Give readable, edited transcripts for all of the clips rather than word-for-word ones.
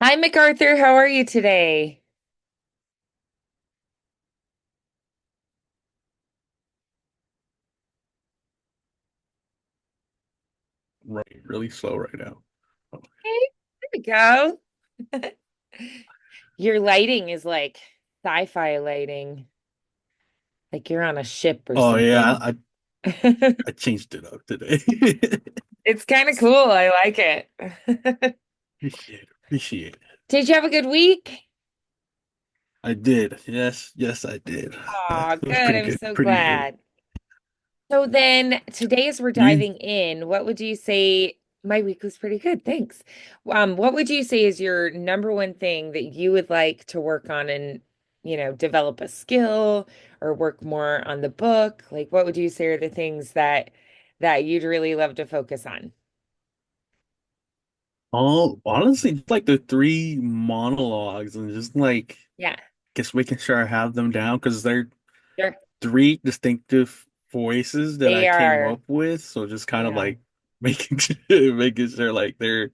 Hi, MacArthur. How are you today? Right, really slow right now. Hey, there we go. Your lighting is like sci-fi lighting, like you're on a ship or Oh yeah, something. I changed it up today. It's kind of cool. I like it. Appreciate it. Did you have a good week? I did. Yes, I did. Oh, It was good. pretty I'm good. so Pretty good. glad. So then today as we're You? diving in, what would you say? My week was pretty good, thanks. What would you say is your number one thing that you would like to work on and, develop a skill or work more on the book? Like what would you say are the things that you'd really love to focus on? Honestly, just like the three monologues and just like Yeah, just making sure I have them down because they're sure. three distinctive voices that I They came are, up with. So just kind of yeah. like making making sure like I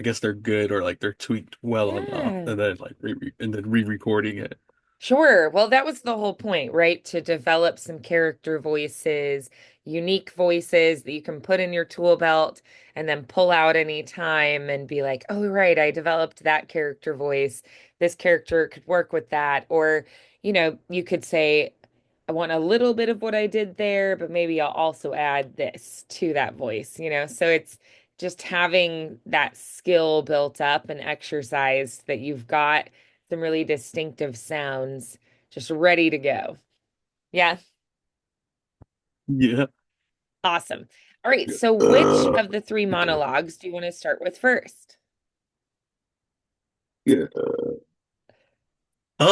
guess they're good or like they're tweaked well enough, Yeah. and then like and then re-recording it. Sure. Well, that was the whole point, right? To develop some character voices, unique voices that you can put in your tool belt and then pull out any time and be like, oh, right, I developed that character voice. This character could work with that. Or, you could say, I want a little bit of what I did there, but maybe I'll also add this to that voice. So it's just having that skill built up and exercise that you've got some really distinctive sounds just ready to go. Yeah, Yeah. awesome. All right, Yeah. so which of the three monologues do you want to start with first? Yeah.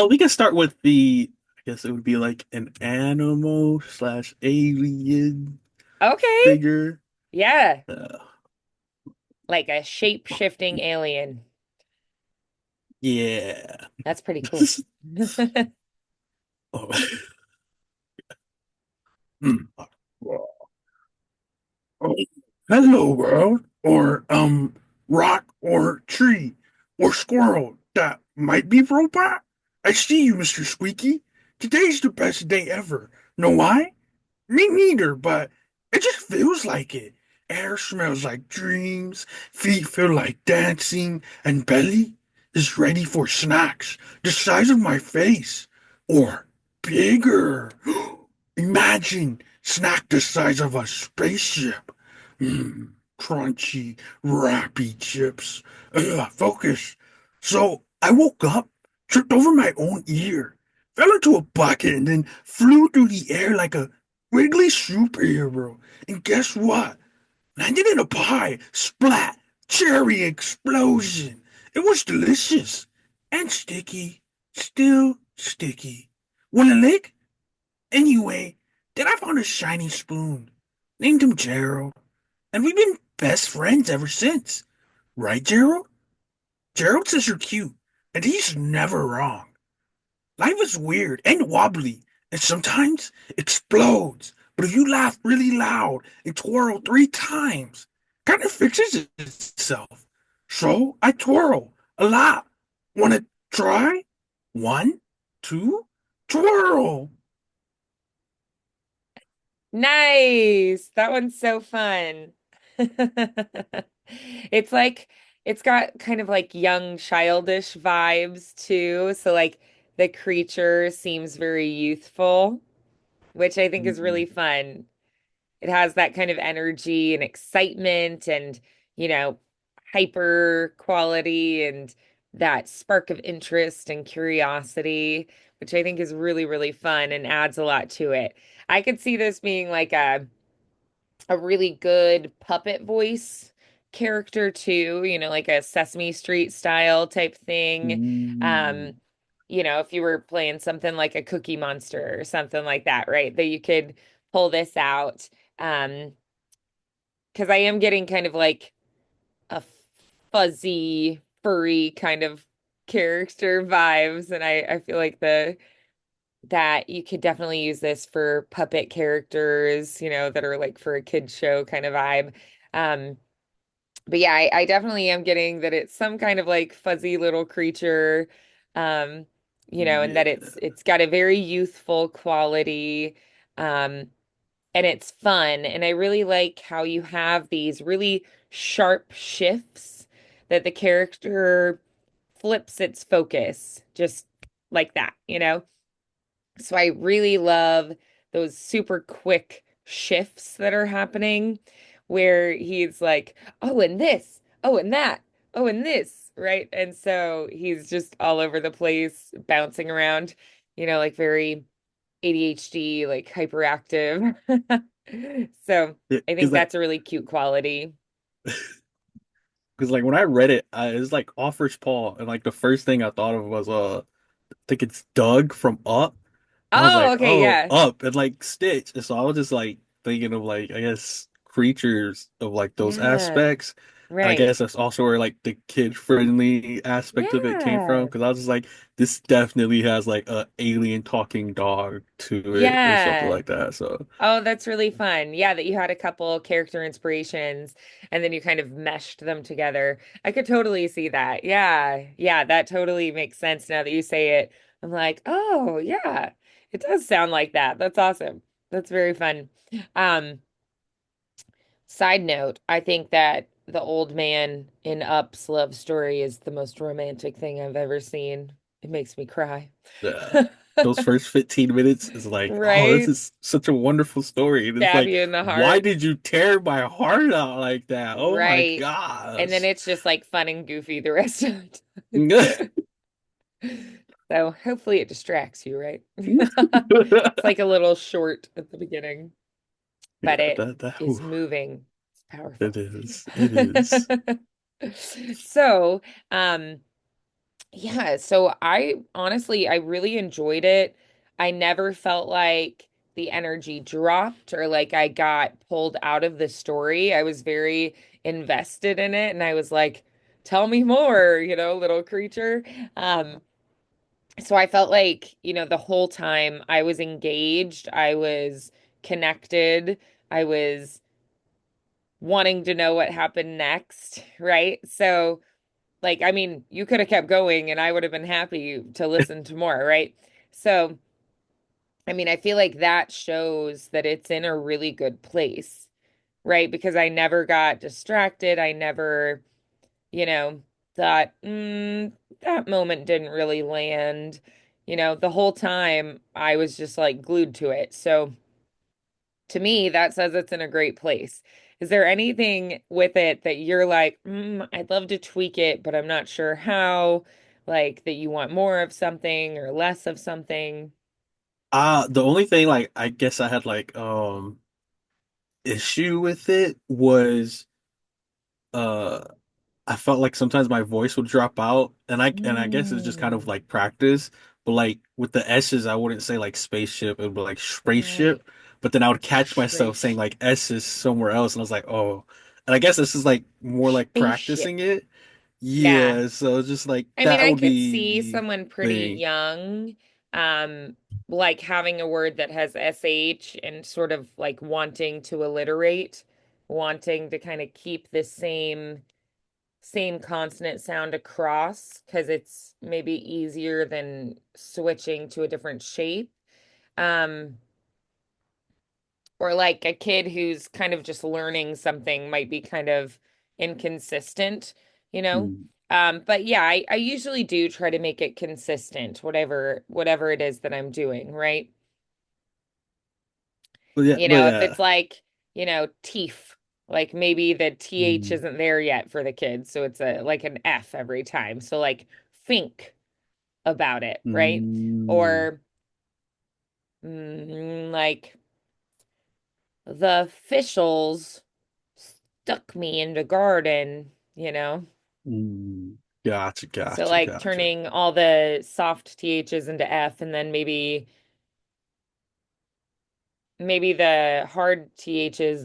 We can start with I guess it would be like an animal slash alien Okay, figure. yeah, Uh, like a shape-shifting alien. yeah. That's pretty cool. Oh. Hmm. Oh, hello, world, or rock, or tree, or squirrel that might be robot. I see you, Mr. Squeaky. Today's the best day ever. Know why? Me neither, but it just feels like it. Air smells like dreams, feet feel like dancing, and belly is ready for snacks the size of my face. Or bigger. Imagine snack the size of a spaceship. Mmm, crunchy, wrappy chips. Focus. So I woke up, tripped over my own ear, fell into a bucket, and then flew through the air like a Wrigley superhero. And guess what? Landed in a pie. Splat. Cherry explosion. It was delicious. And sticky. Still sticky. Want a lick? Anyway, then I found a shiny spoon. Named him Gerald. And we've been best friends ever since. Right, Gerald? Gerald says you're cute. And he's never wrong. Life is weird and wobbly, and sometimes explodes. But if you laugh really loud and twirl 3 times, kind of fixes itself. So I twirl a lot. Wanna try? One, two, twirl. Nice. That one's so fun. It's like it's got kind of like young childish vibes too. So like the creature seems very youthful, which I think is really fun. It has that kind of energy and excitement and, you know, hyper quality and that spark of interest and curiosity, which I think is really, really fun and adds a lot to it. I could see this being like a really good puppet voice character too, like a Sesame Street style type thing. Ooh. Um, if you were playing something like a Cookie Monster or something like that, right? That you could pull this out. Um, because I am getting kind of like a fuzzy, furry kind of character vibes, and I feel like the that you could definitely use this for puppet characters, that are like for a kid show kind of vibe. Um, but yeah, I definitely am getting that it's some kind of like fuzzy little creature, um, and that Yeah. it's got a very youthful quality, um, and it's fun. And I really like how you have these really sharp shifts that the character flips its focus just like that. So I really love those super quick shifts that are happening where he's like, oh, and this, oh, and that, oh, and this, right? And so he's just all over the place, bouncing around, like very ADHD, like hyperactive. So I think Because that's a really cute quality. like when I read it, it was like Offer's Paw, and like the first thing I thought of was I think it's Doug from Up. And I was Oh, like, okay, oh, yeah. Up and like Stitch. And so I was just like thinking of like I guess creatures of like those Yeah, aspects. And I right. guess that's also where like the kid friendly aspect of it came from. Yeah. Because I was just like, this definitely has like a alien talking dog to it or something Yeah. like that. So Oh, that's really fun. Yeah, that you had a couple character inspirations and then you kind of meshed them together. I could totally see that. Yeah. Yeah, that totally makes sense now that you say it. I'm like, oh, yeah. It does sound like that. That's awesome. That's very fun. Um, Side note, I think that the old man in Up's love story is the most romantic thing I've ever seen. It makes me cry. yeah. Those first 15 minutes is like, oh, this Right? is such a wonderful story. And it's Stab like, you in the why heart. did you tear my heart out like that? Oh my Right. And then gosh. it's just like fun and goofy the rest of the time. So hopefully it distracts you, right? It's like a little short at the beginning, but Yeah, it whew, is moving. It's powerful. it is. It is. So, um, yeah, so I really enjoyed it. I never felt like the energy dropped or like I got pulled out of the story. I was very invested in it and I was like, tell me more, little creature. Um, so I felt like, the whole time I was engaged, I was connected, I was wanting to know what happened next, right? So like, I mean, you could have kept going and I would have been happy to listen to more, right? So, I mean, I feel like that shows that it's in a really good place, right? Because I never got distracted. I never, you know, thought, that moment didn't really land. The whole time I was just like glued to it. So, to me, that says it's in a great place. Is there anything with it that you're like, I'd love to tweak it, but I'm not sure how? Like that you want more of something or less of something? The only thing like I guess I had like issue with it was uh I felt like sometimes my voice would drop out and I guess it's just kind of Mm, like practice, but like with the S's I wouldn't say like spaceship, it would be like right. spaceship, but then I would catch myself saying Shrish. like S's somewhere else and I was like, "Oh." And I guess this is like more like Spaceship. practicing it. Yeah. Yeah, so it's just like I mean, that I would could be see the someone pretty thing. young, um, like having a word that has SH and sort of like wanting to alliterate, wanting to kind of keep the same consonant sound across because it's maybe easier than switching to a different shape. Um, or like a kid who's kind of just learning something might be kind of inconsistent, you know? Mm. But yeah, I usually do try to make it consistent, whatever it is that I'm doing, right? But If yeah. it's like, teeth, like maybe the TH Mm. isn't there yet for the kids, so it's a like an F every time. So like think about it, right? Mm. Or like the officials stuck me in the garden. Mm. Gotcha, So gotcha, like gotcha. turning all the soft THs into F and then maybe the hard THs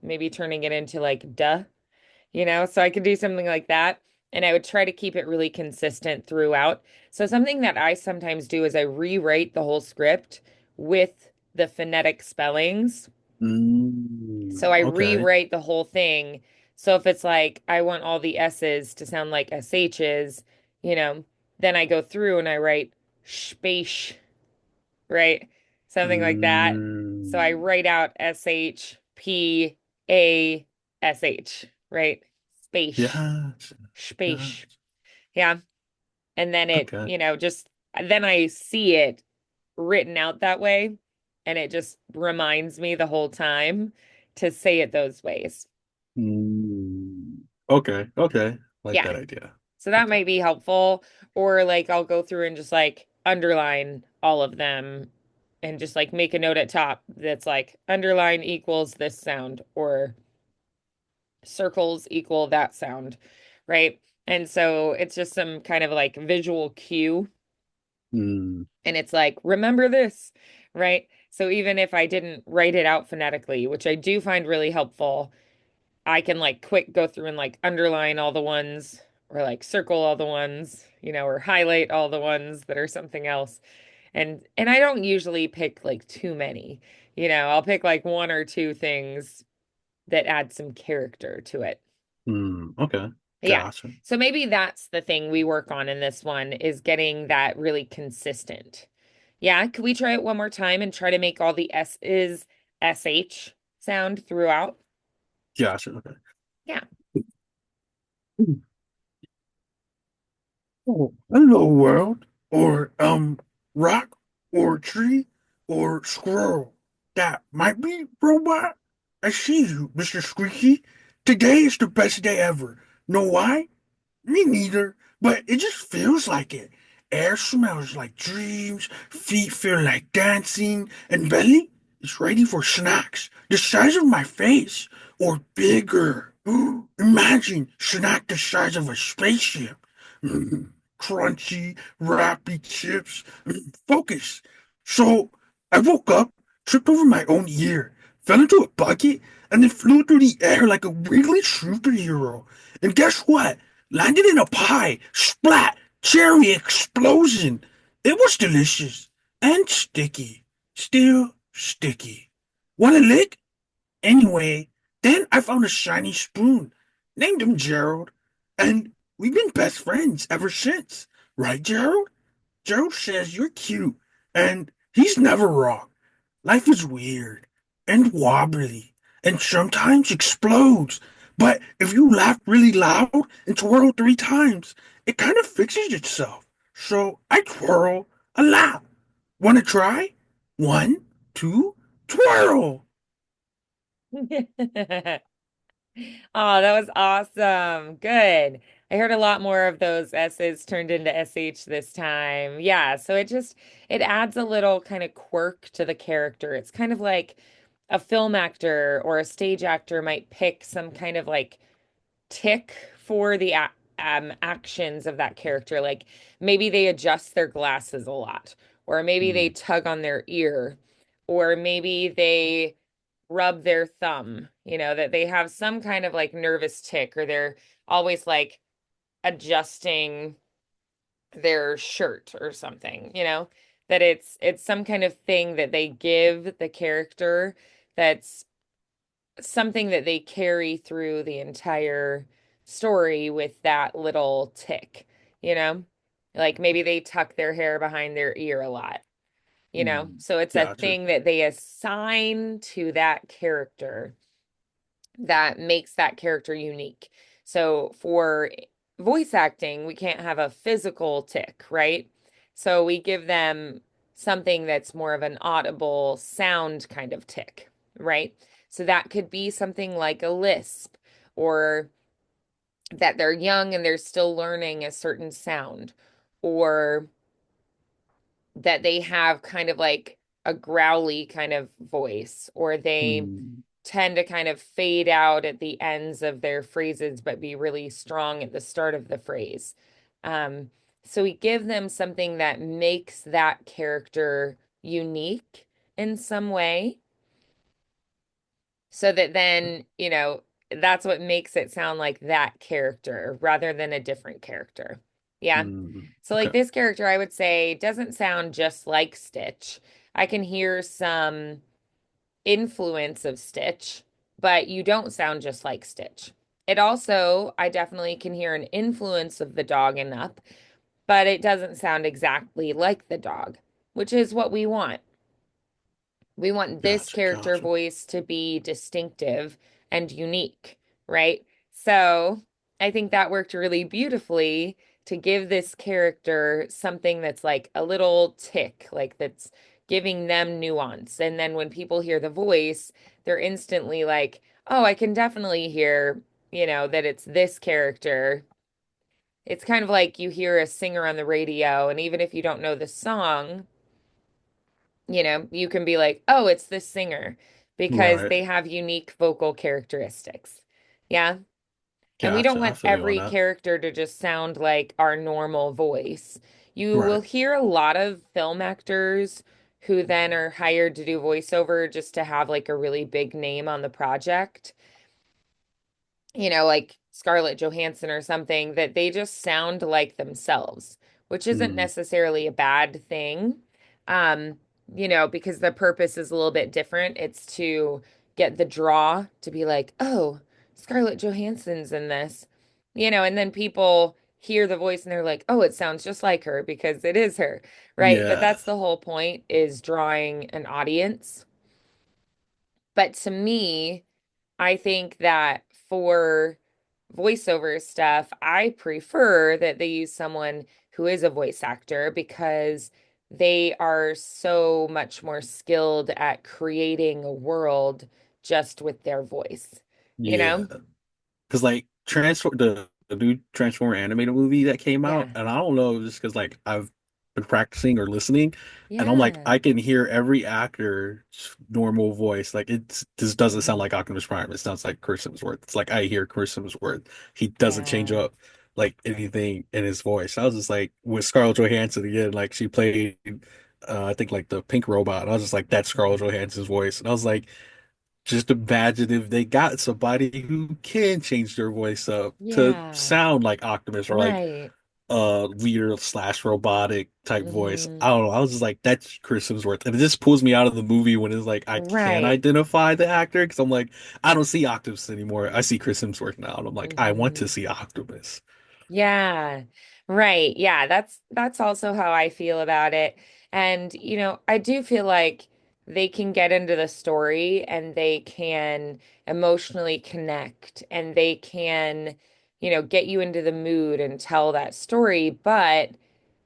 maybe turning it into like duh. So I could do something like that. And I would try to keep it really consistent throughout. So something that I sometimes do is I rewrite the whole script with the phonetic spellings. So I Okay. rewrite the whole thing So if it's like I want all the S's to sound like SH's, you know, then I go through and I write space, right? Something like that. So I Mm. write out SHPASH, right? Space, Yes. space. Yes. Yeah. And then it, Okay. just then I see it written out that way. And it just reminds me the whole time to say it those ways. Mm. Okay. Okay. Like Yeah. that idea. So that Okay. might be helpful. Or like I'll go through and just like underline all of them and just like make a note at top that's like underline equals this sound or circles equal that sound, right? And so it's just some kind of like visual cue. Mm. And it's like, remember this, right? So even if I didn't write it out phonetically, which I do find really helpful, I can like quick go through and like underline all the ones or like circle all the ones, or highlight all the ones that are something else. And I don't usually pick like too many. I'll pick like one or two things that add some character to it. Mm. Okay. Yeah. Gotcha. So maybe that's the thing we work on in this one is getting that really consistent. Yeah, could we try it one more time and try to make all the S's SH sound throughout? Gotcha. Okay. Yeah. Oh, hello world, or rock, or tree, or squirrel. That might be robot. I see you, Mr. Squeaky. Today is the best day ever. Know why? Me neither, but it just feels like it. Air smells like dreams, feet feel like dancing, and belly is ready for snacks the size of my face or bigger. Imagine snack the size of a spaceship. Crunchy, wrappy chips. Focus. So I woke up, tripped over my own ear, fell into a bucket, and then flew through the air like a wiggly superhero. And guess what? Landed in a pie. Splat! Cherry explosion. It was delicious and sticky. Still sticky. Want a lick? Anyway, then I found a shiny spoon. Named him Gerald. And we've been best friends ever since. Right, Gerald? Gerald says you're cute. And he's never wrong. Life is weird and wobbly and sometimes explodes. But if you laugh really loud and twirl 3 times, it kind of fixes itself. So I twirl a lot. Want to try? One, two, twirl. Oh, that was awesome. Good. I heard a lot more of those S's turned into SH this time. Yeah, so it adds a little kind of quirk to the character. It's kind of like a film actor or a stage actor might pick some kind of like tick for the actions of that character. Like maybe they adjust their glasses a lot, or maybe they Mm, tug on their ear, or maybe they rub their thumb, that they have some kind of like nervous tick, or they're always like adjusting their shirt or something, that it's some kind of thing that they give the character that's something that they carry through the entire story with that little tick, you know? Like maybe they tuck their hair behind their ear a lot, mm. So it's a Gotcha. thing that they assign to that character that makes that character unique. So for voice acting, we can't have a physical tick, right? So we give them something that's more of an audible sound kind of tick, right? So that could be something like a lisp or that they're young and they're still learning a certain sound or that they have kind of like a growly kind of voice or they Mm, tend to kind of fade out at the ends of their phrases, but be really strong at the start of the phrase. Um, so we give them something that makes that character unique in some way, so that then, that's what makes it sound like that character rather than a different character. Yeah. So, like okay. this character, I would say doesn't sound just like Stitch. I can hear some influence of Stitch, but you don't sound just like Stitch. It also, I definitely can hear an influence of the dog in Up, but it doesn't sound exactly like the dog, which is what we want. We want this Gotcha, character gotcha. voice to be distinctive and unique, right? So I think that worked really beautifully to give this character something that's like a little tick, like that's giving them nuance. And then when people hear the voice, they're instantly like, oh, I can definitely hear, that it's this character. It's kind of like you hear a singer on the radio, and even if you don't know the song, you can be like, oh, it's this singer because Right. they have unique vocal characteristics. Yeah. And we don't Gotcha. I want feel you on every that. character to just sound like our normal voice. You will Right. hear a lot of film actors who then are hired to do voiceover just to have like a really big name on the project, like Scarlett Johansson or something, that they just sound like themselves, which isn't Mm. necessarily a bad thing. Um, because the purpose is a little bit different. It's to get the draw to be like, oh, Scarlett Johansson's in this, and then people hear the voice and they're like, oh, it sounds just like her because it is her, right? But Yeah. that's the whole point is drawing an audience. But to me, I think that for voiceover stuff, I prefer that they use someone who is a voice actor because they are so much more skilled at creating a world just with their voice, you Yeah. know? Because like the new Transformer animated movie that came out, Yeah. and I don't know, just because like I've been practicing or listening, and I'm like Yeah. I can hear every actor's normal voice. Like it just doesn't sound Hmm. like Optimus Prime. It sounds like Chris Hemsworth. It's like I hear Chris Hemsworth. He doesn't change Yeah. up like anything in his voice. I was just like with Scarlett Johansson again, like she played I think like the pink robot. I was just like that's Scarlett Mhm. Johansson's voice. And I was like just imagine if they got somebody who can change their voice up to Yeah. sound like Optimus or like Right. weird slash robotic type voice. Hmm. I don't know. I was just like, that's Chris Hemsworth. And it just pulls me out of the movie when it's like I can't Right. identify the actor because I'm like, I don't see Optimus anymore. I see Chris Hemsworth now. And I'm like, I want to Hmm. see Optimus. Yeah. Right. Yeah, that's also how I feel about it. And, I do feel like they can get into the story and they can emotionally connect and they can, get you into the mood and tell that story. But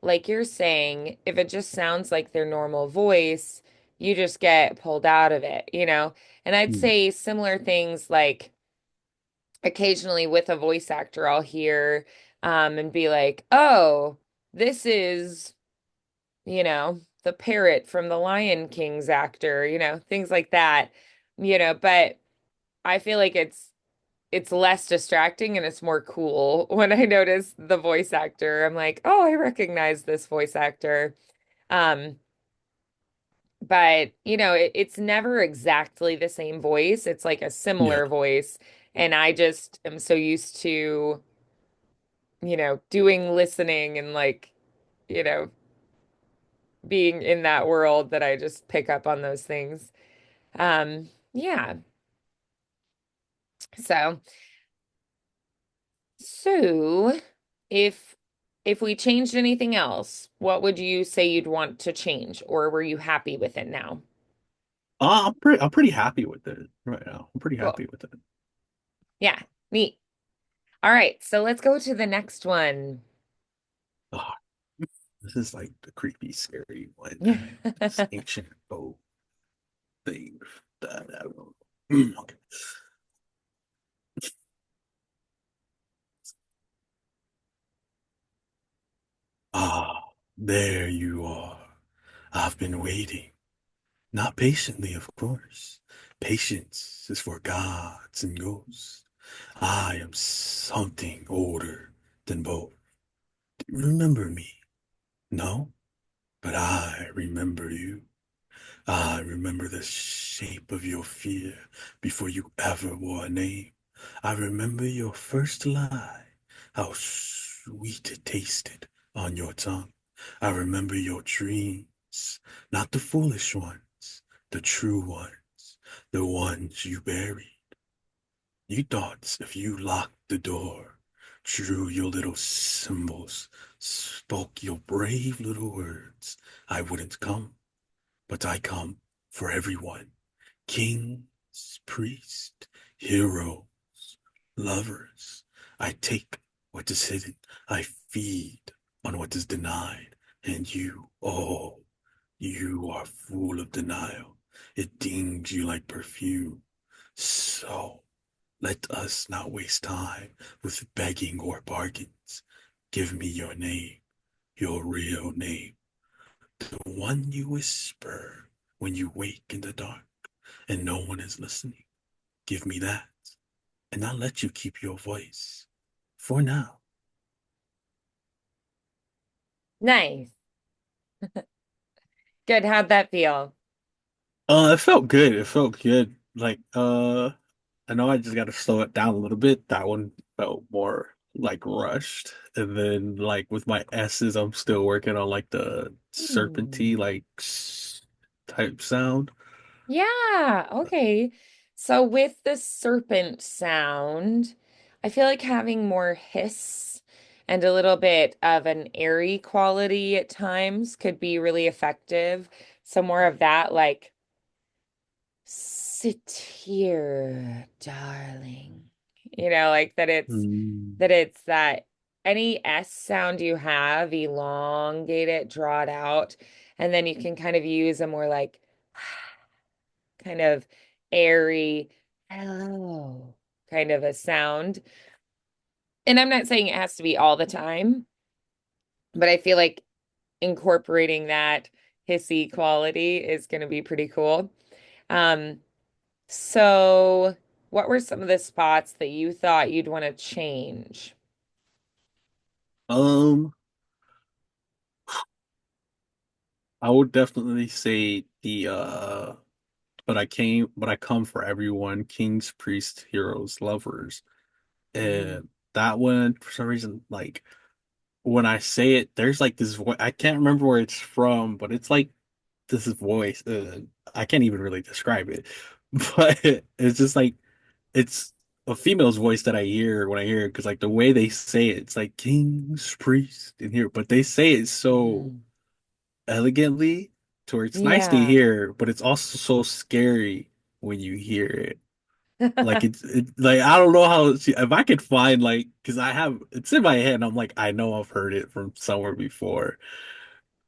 like you're saying, if it just sounds like their normal voice, you just get pulled out of it. And I'd Hmm. say similar things like occasionally with a voice actor, I'll hear and be like, oh, this is, the parrot from the Lion King's actor, things like that, but I feel like it's less distracting and it's more cool when I notice the voice actor. I'm like, oh, I recognize this voice actor. Um, but it's never exactly the same voice. It's like a Yeah. similar voice. And I just am so used to doing listening and like, you know, being in that world that I just pick up on those things. Yeah. So, so if if we changed anything else, what would you say you'd want to change, or were you happy with it now? I'm pretty happy with it right now. I'm pretty Cool. happy with it. Yeah, neat. All right, so let's go to the next one. Oh, this is like the creepy, scary one. This ancient old thing that I don't know. Okay. Ah, there you are. I've been waiting. Not patiently, of course. Patience is for gods and ghosts. I am something older than both. Remember me? No? But I remember you. I remember the shape of your fear before you ever wore a name. I remember your first lie, how sweet it tasted on your tongue. I remember your dreams, not the foolish ones, the true ones, the ones you buried. You thought if you locked the door, drew your little symbols, spoke your brave little words, I wouldn't come, but I come for everyone. Kings, priests, heroes, lovers. I take what is hidden, I feed on what is denied, and you, oh, you are full of denial. It dings you like perfume. So let us not waste time with begging or bargains. Give me your name, your real name, the one you whisper when you wake in the dark and no one is listening. Give me that, and I'll let you keep your voice for now. Nice. Good. How'd that feel? It felt good. It felt good. I know I just got to slow it down a little bit. That one felt more like rushed. And then like with my S's, I'm still working on like the serpenty Hmm. type sound. Yeah, okay. So with the serpent sound, I feel like having more hiss and a little bit of an airy quality at times could be really effective. So more of that, like, sit here, darling. Like Mm. that it's that any S sound you have, elongate it, draw it out, and then you can kind of use a more like kind of airy, hello, kind of a sound. And I'm not saying it has to be all the time, but I feel like incorporating that hissy quality is going to be pretty cool. Um, so what were some of the spots that you thought you'd want to change? Um, I would definitely say but I come for everyone, kings, priests, heroes, lovers. Mm. And that one, for some reason, like when I say it, there's like this voice. I can't remember where it's from, but it's like this voice. I can't even really describe it, but it's just like it's a female's voice that I hear when I hear it because like the way they say it, it's like kings, priests in here, but they say it so Mm. elegantly to where it's nice to Yeah. hear, but it's also so scary when you hear it. Like like I don't know how if I could find like because I have it's in my head and I'm like I know I've heard it from somewhere before,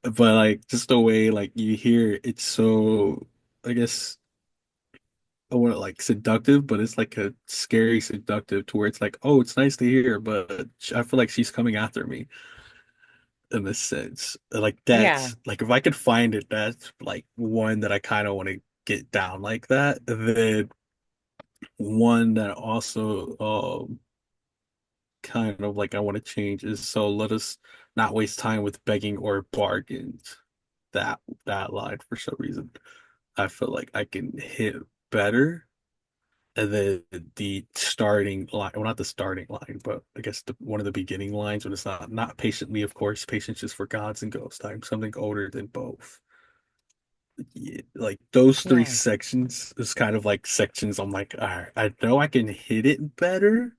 but like just the way like you hear it, it's so I guess I want it like seductive, but it's like a scary seductive to where it's like oh it's nice to hear, but I feel like she's coming after me in this sense. Like Yeah. that's like if I could find it, that's like one that I kind of want to get down like that. And then one that also kind of like I want to change is so let us not waste time with begging or bargains. That line for some reason I feel like I can hit better. And then the starting line, well, not the starting line, but I guess one of the beginning lines when it's not patiently, of course, patience is for gods and ghosts. I'm something older than both. Yeah, like those three Yeah. sections is kind of like sections I'm like, all right, I know I can hit it better,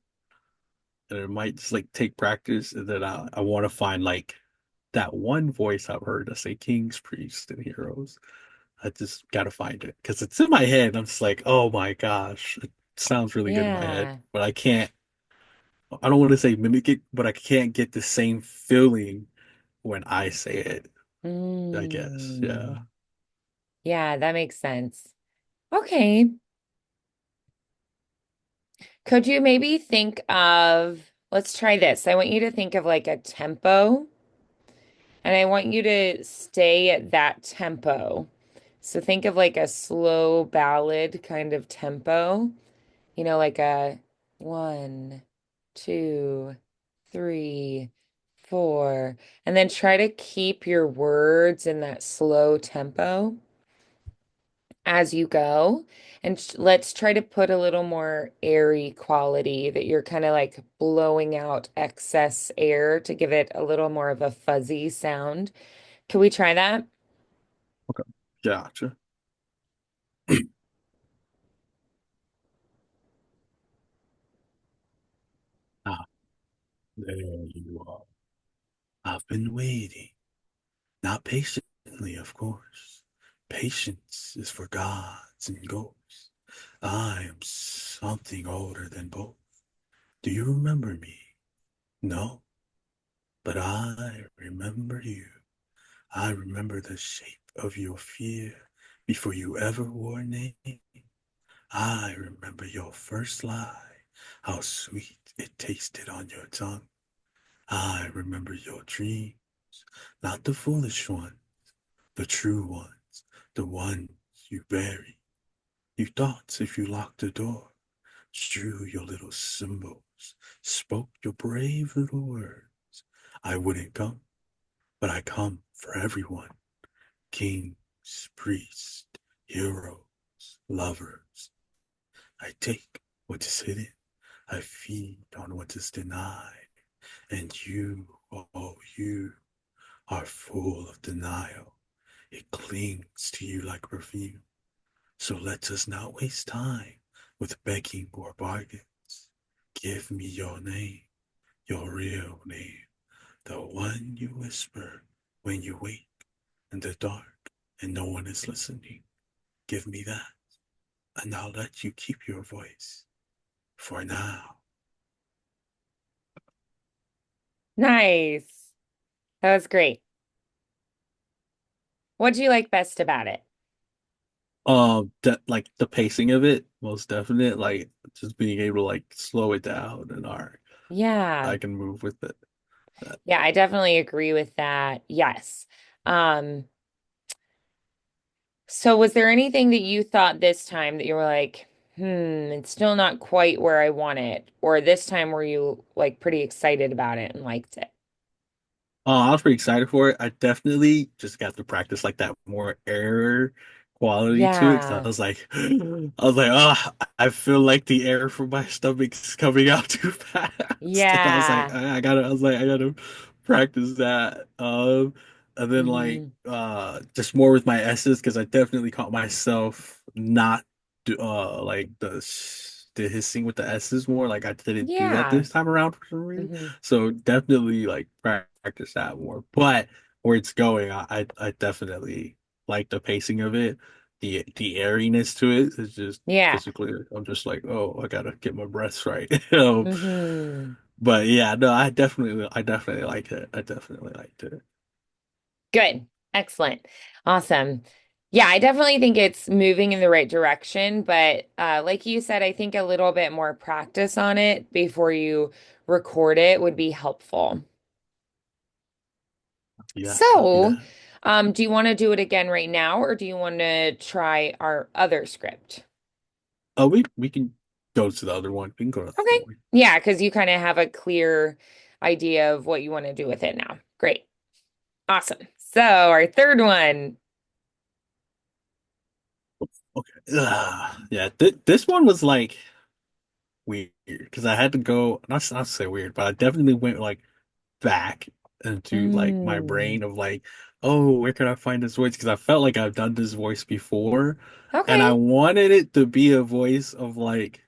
and it might just like take practice, and then I want to find like that one voice I've heard that say kings, priests, and heroes. I just gotta find it because it's in my head. I'm just like, oh my gosh, it sounds really good in my head, Yeah. but I can't. I don't want to say mimic it, but I can't get the same feeling when I say it. I guess, yeah. Mm. Yeah, that makes sense. Okay. Could you maybe think of, let's try this. I want you to think of like a tempo, and I want you to stay at that tempo. So think of like a slow ballad kind of tempo, like a one, two, three, four, and then try to keep your words in that slow tempo as you go. And let's try to put a little more airy quality that you're kind of like blowing out excess air to give it a little more of a fuzzy sound. Can we try that? Okay. Gotcha. There you are. I've been waiting. Not patiently, of course. Patience is for gods and ghosts. I am something older than both. Do you remember me? No, but I remember you. I remember the shape of your fear before you ever wore a name. I remember your first lie, how sweet it tasted on your tongue. I remember your dreams, not the foolish ones, the true ones, the ones you buried. You thought if you locked the door, drew your little symbols, spoke your brave little words, I wouldn't come, but I come for everyone. Kings, priests, heroes, lovers. I take what is hidden, I feed on what is denied, and you, oh, you are full of denial. It clings to you like perfume. So let us not waste time with begging or bargains. Give me your name, your real name, the one you whisper when you wake in the dark and no one is listening. Give me that, and I'll let you keep your voice for now. Nice. That was great. What do you like best about it? That like the pacing of it, most definite. Like just being able to like slow it down and art, Yeah. I can move with it. Yeah, I definitely agree with that. Yes. Um, so was there anything that you thought this time that you were like, it's still not quite where I want it? Or this time were you like pretty excited about it and liked it? I was pretty excited for it. I definitely just got to practice like that more air quality to it because Yeah. oh, I feel like the air from my stomach's coming out too fast. And I was like, Yeah. I gotta practice that. And then like Hmm. just more with my S's because I definitely caught myself not like the hissing with the S's more. Like I didn't do that Yeah. this time around for some reason. Hmm. So definitely like practice that more. But where it's going, I definitely like the pacing of it. The airiness to it is just Yeah. physically. I'm just like, oh, I gotta get my breaths right. Hmm. But yeah, no, I definitely like it. I definitely liked it. Good. Excellent. Awesome. Yeah, I definitely think it's moving in the right direction, but like you said, I think a little bit more practice on it before you record it would be helpful. Yeah, copy So, that. do you want to do it again right now, or do you want to try our other script? Oh, we can go to the other one. We can go to the Okay. other one. Yeah, because you kind of have a clear idea of what you want to do with it now. Great. Awesome. So, our third one. Okay. Yeah, this one was like weird because I had to go not to say weird, but I definitely went like back into like my Mm, brain of like, oh, where can I find this voice? Because I felt like I've done this voice before, and I okay. wanted it to be a voice of like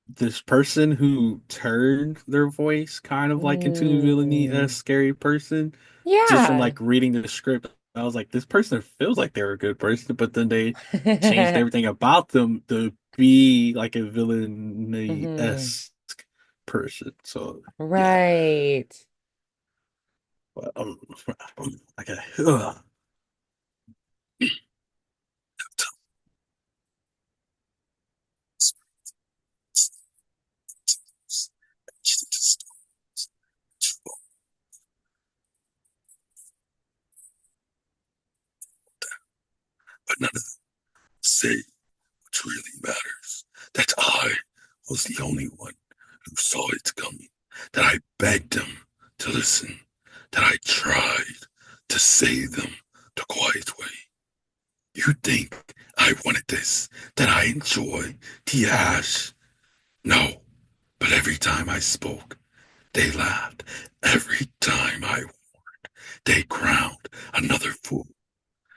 this person who turned their voice kind of like into a villainy, a Mm, scary person, just from yeah. like reading the script. I was like, this person feels like they're a good person, but then they changed everything about them to be like a Hmm. villainy-esque person. So yeah. Right. But, okay. Ugh. But none of them say what really matters. That I was the only one who saw it coming. That I begged them to listen. That I tried to save them the quiet way. You think I wanted this? That I enjoy the ash? No. But every time I spoke, they laughed. Every time they crowned another fool.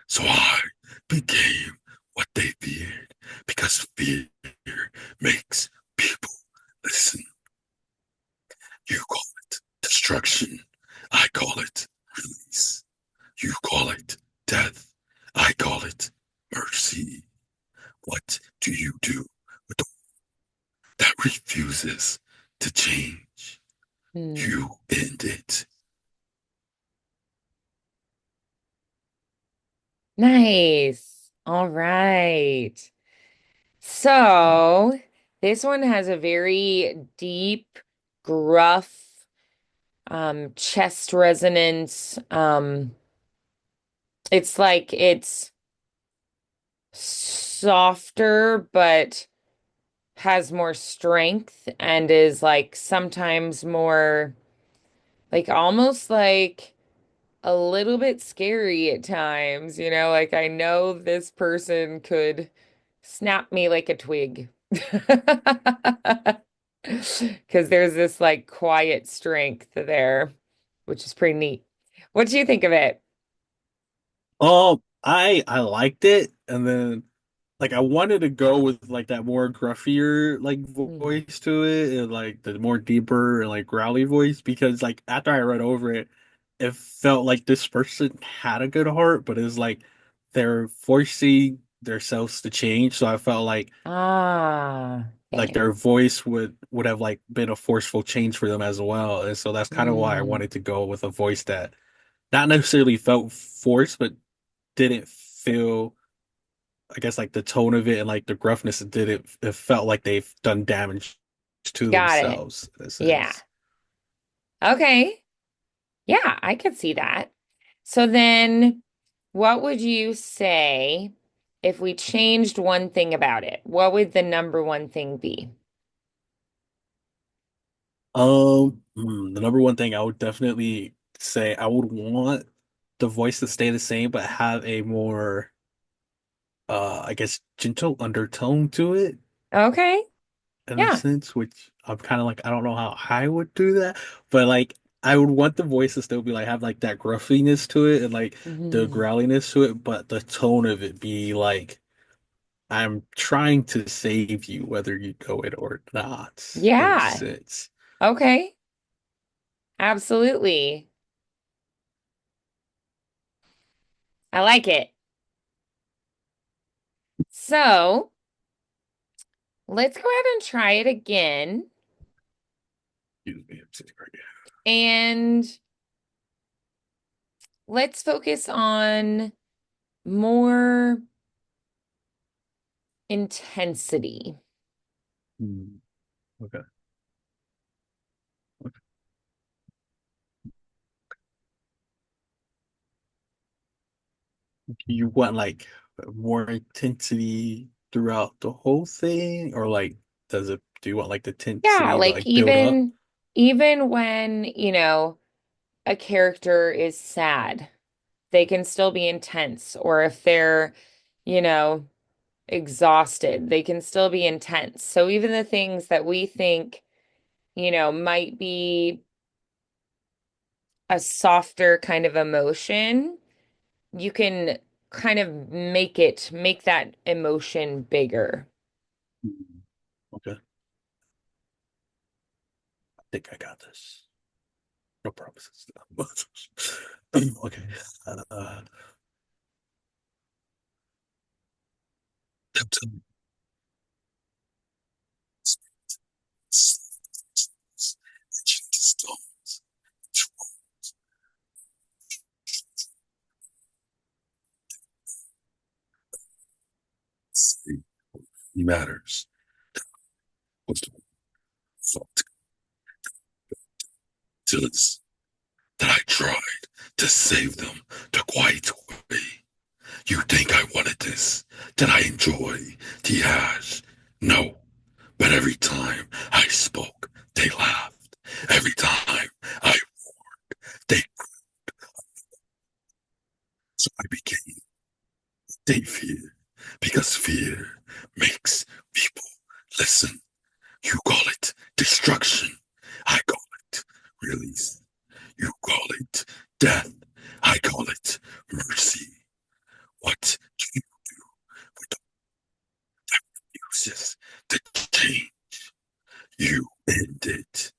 So I became what they feared, because fear makes people listen. You call it destruction. I call it release. You call it death. I call it mercy. What do you do with the that refuses to change? Hmm. You end it. Nice. All right. So this one has a very deep, gruff, chest resonance. It's like it's softer, but has more strength and is like sometimes more like almost like a little bit scary at times, like I know this person could snap me like a twig. Because there's this like quiet strength there, which is pretty neat. What do you think of it? I liked it, and then like I wanted to go with like that more gruffier like Mhm. voice to it, and like the more deeper and like growly voice because like after I read over it, it felt like this person had a good heart, but it's like they're forcing themselves to change. So I felt Ah, like okay. their voice would have like been a forceful change for them as well. And so that's kind of why I Mm, wanted to go with a voice that not necessarily felt forced, but didn't feel, I guess, like the tone of it and like the gruffness, it felt like they've done damage to got it. themselves in a Yeah. sense. Okay. Yeah, I could see that. So then, what would you say if we changed one thing about it? What would the number one thing be? The number one thing I would definitely say I would want the voice to stay the same, but have a more, I guess, gentle undertone to it Okay. in a Yeah. sense, which I'm kind of like, I don't know how I would do that, but like, I would want the voice to still be like, have like that gruffiness to it and like the Mhm. growliness to it, but the tone of it be like, I'm trying to save you whether you know it or not, in a Yeah. sense. Okay. Absolutely. I like it. So let's go ahead and try it again. Excuse me, I'm sitting right here. And let's focus on more intensity. Okay. Okay. You want like more intensity throughout the whole thing, or like do you want like the Yeah, intensity to like like build up? even when, a character is sad, they can still be intense. Or if they're, you know, exhausted, they can still be intense. So even the things that we think, might be a softer kind of emotion, you can kind of make that emotion bigger. Mhm. Okay. I think I got this. No promises. Okay. Uh, matters. Was the fault till it's that I tried to save them the quiet way. You think I wanted this? Did I enjoy the ash? No. But every time I spoke, they laughed. Every time I they so I became they fear. Because fear makes people listen. You call it destruction. I call it release. You call it death. I call it mercy. What do you do with the uses to change? You end it.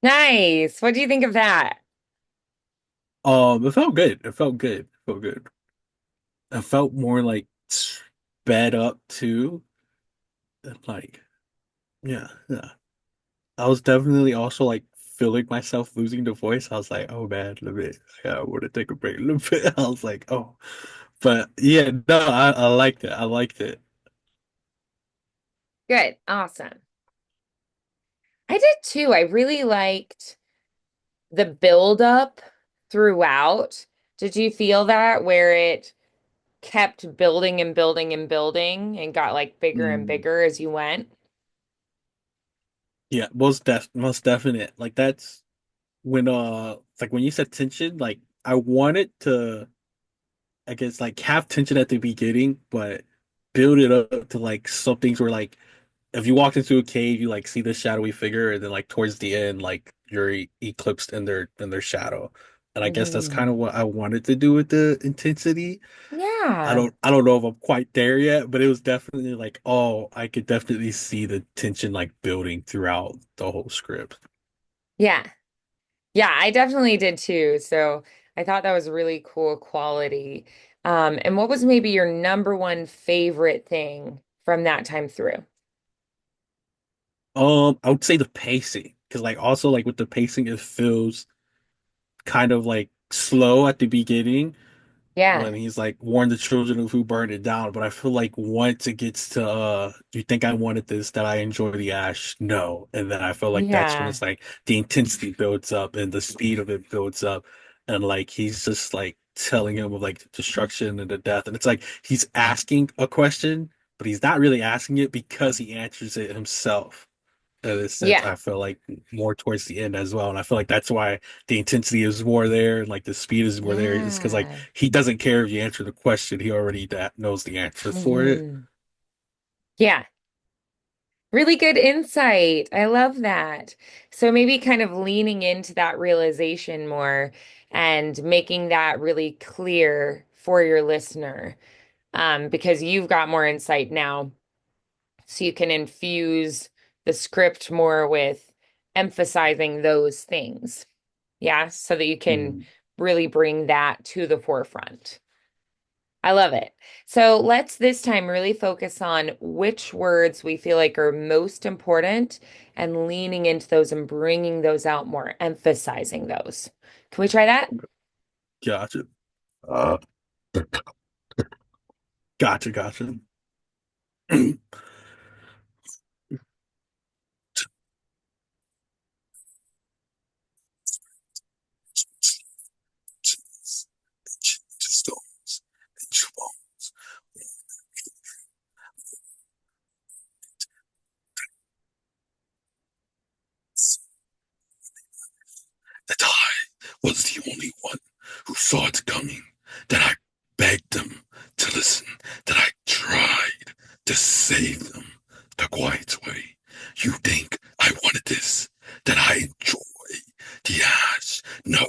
Nice. What do you think of that? It felt good. It felt good. It felt good. I felt more like sped up too. And like, yeah, yeah. I was definitely also like feeling myself losing the voice. I was like, oh man, let me, yeah, I want to take a break a little bit. I was like, oh, but yeah, no, I liked it. I liked it. Good. Awesome. I did too. I really liked the build up throughout. Did you feel that where it kept building and building and building and got like bigger and Mm. bigger as you went? Yeah, most definite. Like that's when like when you said tension, like I wanted to I guess like have tension at the beginning, but build it up to like some things where like if you walked into a cave, you like see the shadowy figure, and then like towards the end, like you're eclipsed in their shadow. And I guess that's kind Mm. of what I wanted to do with the intensity. Yeah. I don't know if I'm quite there yet, but it was definitely like, oh, I could definitely see the tension like building throughout the whole script. Yeah. Yeah, I definitely did too. So I thought that was a really cool quality. And what was maybe your number one favorite thing from that time through? I would say the pacing, because like also like with the pacing, it feels kind of like slow at the beginning Yeah. when he's like warn the children of who burned it down. But I feel like once it gets to you think I wanted this, that I enjoy the ash, no. And then I feel like that's when Yeah. it's like the intensity builds up and the speed of it builds up. And like he's just like telling him of like the destruction and the death. And it's like he's asking a question, but he's not really asking it because he answers it himself in a sense. Yeah. I feel like more towards the end as well, and I feel like that's why the intensity is more there, and like the speed is more there. It's because like Yeah. he doesn't care if you answer the question; he already knows the answer for it. Hmm. Yeah. Really good insight. I love that. So maybe kind of leaning into that realization more and making that really clear for your listener, because you've got more insight now. So you can infuse the script more with emphasizing those things. Yeah. So that you can Mm. really bring that to the forefront. I love it. So let's this time really focus on which words we feel like are most important and leaning into those and bringing those out more, emphasizing those. Can we try that? Gotcha. Uh, gotcha. Gotcha. That I was the only one who saw it coming, that I begged them to listen, that I tried to save them the quiet way. You think I wanted this, that I enjoy the ash? No,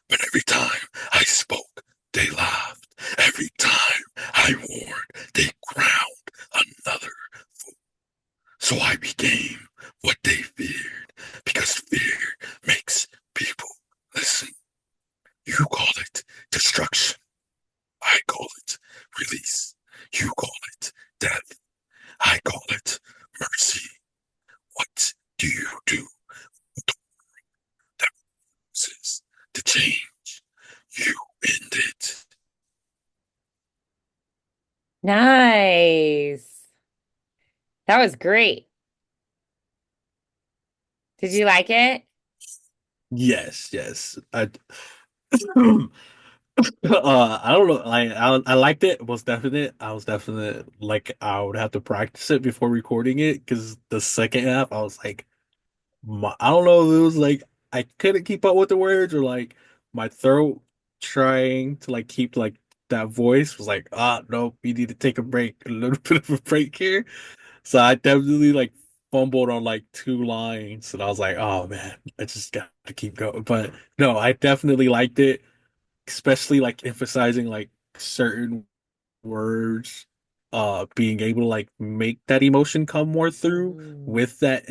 but every time I spoke, they laughed. Every time I warned, they crowned another fool. So I became what they feared, because fear makes people listen. You call it destruction. I call it release. You call it death. I call it mercy. What do you do with the that refuses to change? You end it. Nice. That was great. Did you like it? Yes, yes. I don't know. I liked it. Was definite. I was definite. Like I would have to practice it before recording it because the second half I was like, I don't know if it was like I couldn't keep up with the words or like my throat trying to like keep like that voice was like, ah, no, we need to take a break, a little bit of a break here. So I definitely like fumbled on like two lines, and I was like, oh man, I just got to keep going. But no, I definitely liked it, especially like emphasizing like certain words. being able to like make that emotion come more through Mm. with that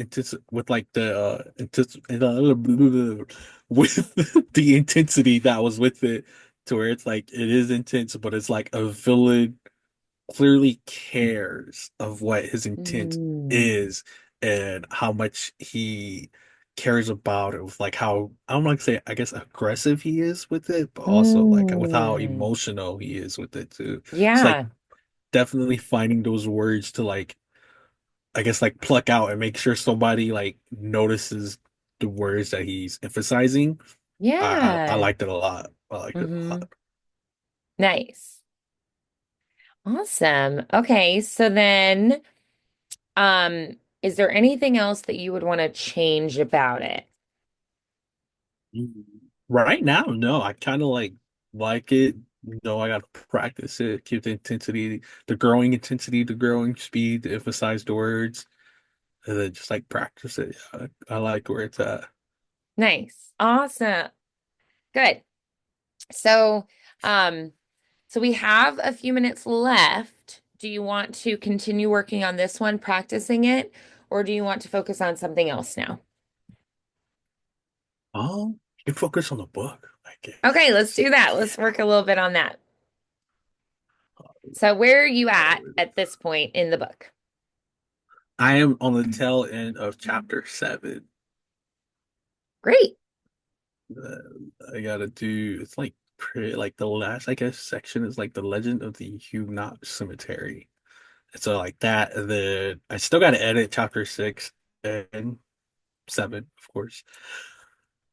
with like the with the intensity that was with it, to where it's like it is intense, but it's like a villain clearly cares of what his intent Mm. is and how much he cares about it, with like how, I don't like to say, I guess, aggressive he is with it, but also like with how Mm. emotional he is with it too. It's like Yeah. definitely finding those words to like, I guess, like pluck out and make sure somebody like notices the words that he's emphasizing. I Yeah. liked it a lot. I liked it a Hmm. lot. Nice. Awesome. Okay, so then is there anything else that you would want to change about it? Mm. Right now, no, I kind of like it. No, I gotta practice it, keep the intensity, the growing intensity, the growing speed, the emphasized words, and then just like practice it. Yeah, I like where it's at. Nice. Awesome. Good. So, um, so we have a few minutes left. Do you want to continue working on this one, practicing it, or do you want to focus on something else now? You can focus on the book, I Okay, let's guess. do that. Let's Yeah. work a little bit on that. So, where are you at this point in the book? I am on the tail end of chapter 7. Great. Uh, I gotta do, it's like like the last, I guess, section is like the Legend of the Huguenot Cemetery. And so like that, and then I still gotta edit chapter 6 and 7, of course.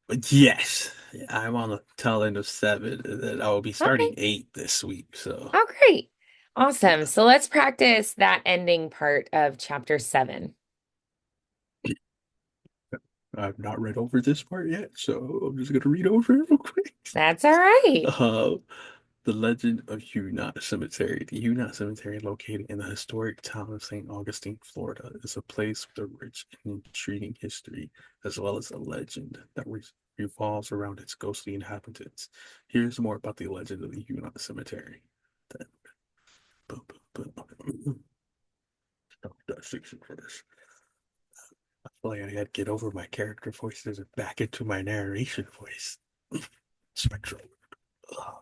But yes, I'm on the tail end of 7, and then I will be starting Okay. 8 this week. So Oh, great. Awesome. yeah, So let's practice that ending part of chapter 7. I've not read over this part yet, so I'm just gonna read over it real quick. That's all right. Uh, the Legend of Huguenot Cemetery. The Huguenot Cemetery, located in the historic town of St. Augustine, Florida, is a place with a rich and intriguing history, as well as a legend that revolves around its ghostly inhabitants. Here's more about the legend of the Huguenot Cemetery. That, start that section first. I feel like I had to get over my character voices and back into my narration voice. Spectral. Ugh.